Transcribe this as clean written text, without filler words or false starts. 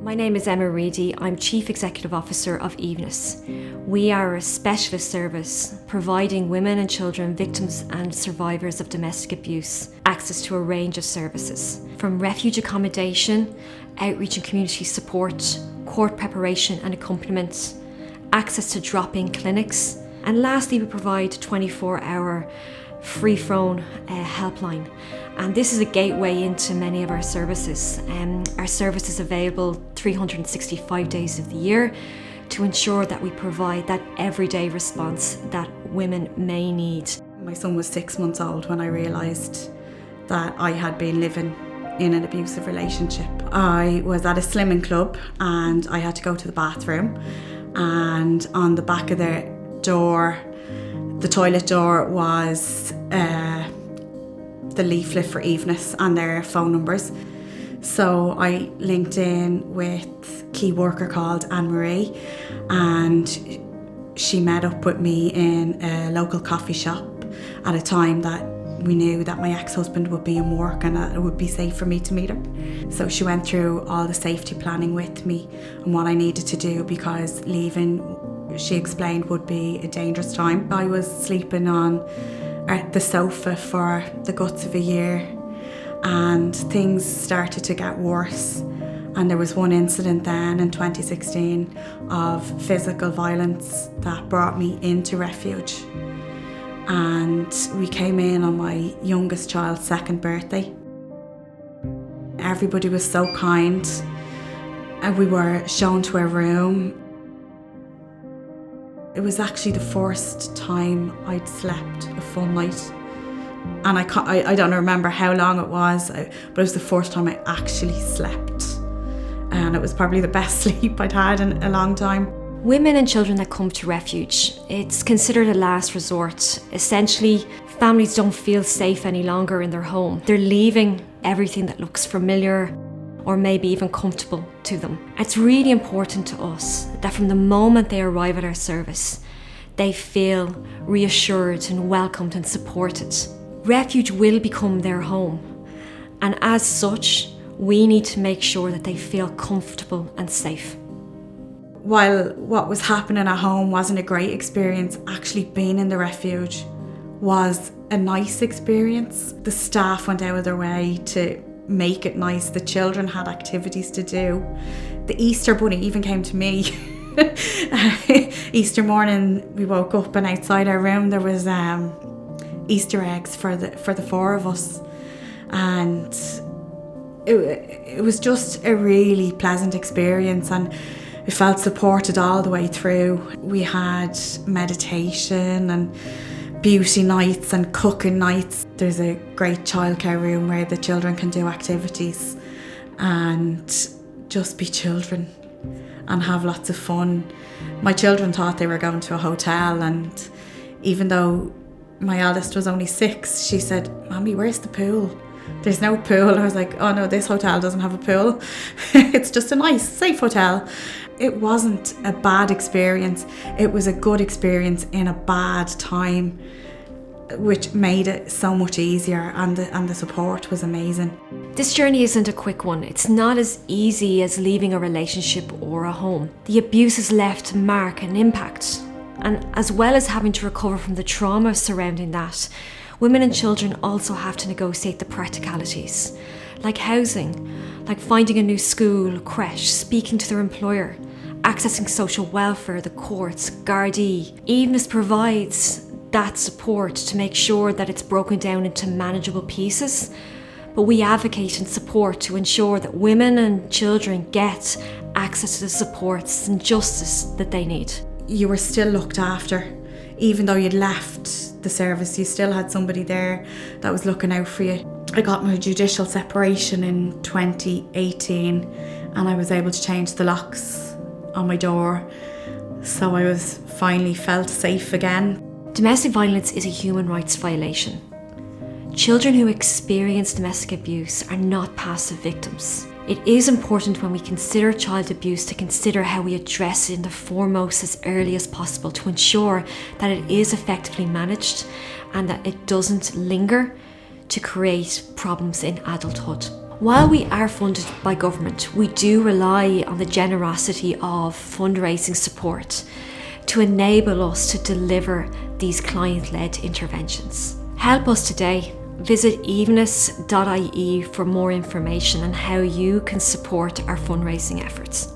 My name is Emma Reedy. I'm Chief Executive Officer of Aoibhneas. We are a specialist service providing women and children victims and survivors of domestic abuse access to a range of services, from refuge accommodation, outreach and community support, court preparation and accompaniment, access to drop-in clinics, and lastly we provide a 24-hour free-phone helpline. And this is a gateway into many of our services. Our service is available 365 days of the year to ensure that we provide that everyday response that women may need. My son was 6 months old when I realised that I had been living in an abusive relationship. I was at a slimming club and I had to go to the bathroom, and on the back of the door, the toilet door, was the leaflet for Aoibhneas and their phone numbers. So I linked in with a key worker called Anne-Marie, and she met up with me in a local coffee shop at a time that we knew that my ex-husband would be in work and that it would be safe for me to meet her. So she went through all the safety planning with me and what I needed to do, because leaving, she explained, would be a dangerous time. I was sleeping on the sofa for the guts of a year, and things started to get worse. And there was one incident then in 2016 of physical violence that brought me into refuge. And we came in on my youngest child's second birthday. Everybody was so kind, and we were shown to a room. It was actually the first time I'd slept a full night. And I don't remember how long it was, but it was the first time I actually slept. And it was probably the best sleep I'd had in a long time. Women and children that come to refuge, it's considered a last resort. Essentially, families don't feel safe any longer in their home. They're leaving everything that looks familiar or maybe even comfortable to them. It's really important to us that from the moment they arrive at our service, they feel reassured and welcomed and supported. Refuge will become their home, and as such, we need to make sure that they feel comfortable and safe. While what was happening at home wasn't a great experience, actually being in the refuge was a nice experience. The staff went out of their way to make it nice. The children had activities to do. The Easter bunny even came to me. Easter morning we woke up and outside our room there was Easter eggs for the four of us, and it was just a really pleasant experience, and we felt supported all the way through. We had meditation and beauty nights and cooking nights. There's a great childcare room where the children can do activities and just be children and have lots of fun. My children thought they were going to a hotel, and even though my eldest was only 6, she said, "Mommy, where's the pool?" There's no pool. I was like, oh no, this hotel doesn't have a pool. It's just a nice, safe hotel. It wasn't a bad experience. It was a good experience in a bad time, which made it so much easier, and the support was amazing. This journey isn't a quick one. It's not as easy as leaving a relationship or a home. The abuse has left a mark and impact, and as well as having to recover from the trauma surrounding that, women and children also have to negotiate the practicalities, like housing, like finding a new school, creche, speaking to their employer, accessing social welfare, the courts, Gardaí. Aoibhneas provides that support to make sure that it's broken down into manageable pieces, but we advocate and support to ensure that women and children get access to the supports and justice that they need. You were still looked after. Even though you'd left the service, you still had somebody there that was looking out for you. I got my judicial separation in 2018, and I was able to change the locks on my door, so I was finally felt safe again. Domestic violence is a human rights violation. Children who experience domestic abuse are not passive victims. It is important when we consider child abuse to consider how we address it in the foremost as early as possible to ensure that it is effectively managed and that it doesn't linger to create problems in adulthood. While we are funded by government, we do rely on the generosity of fundraising support to enable us to deliver these client-led interventions. Help us today. Visit aoibhneas.ie for more information on how you can support our fundraising efforts.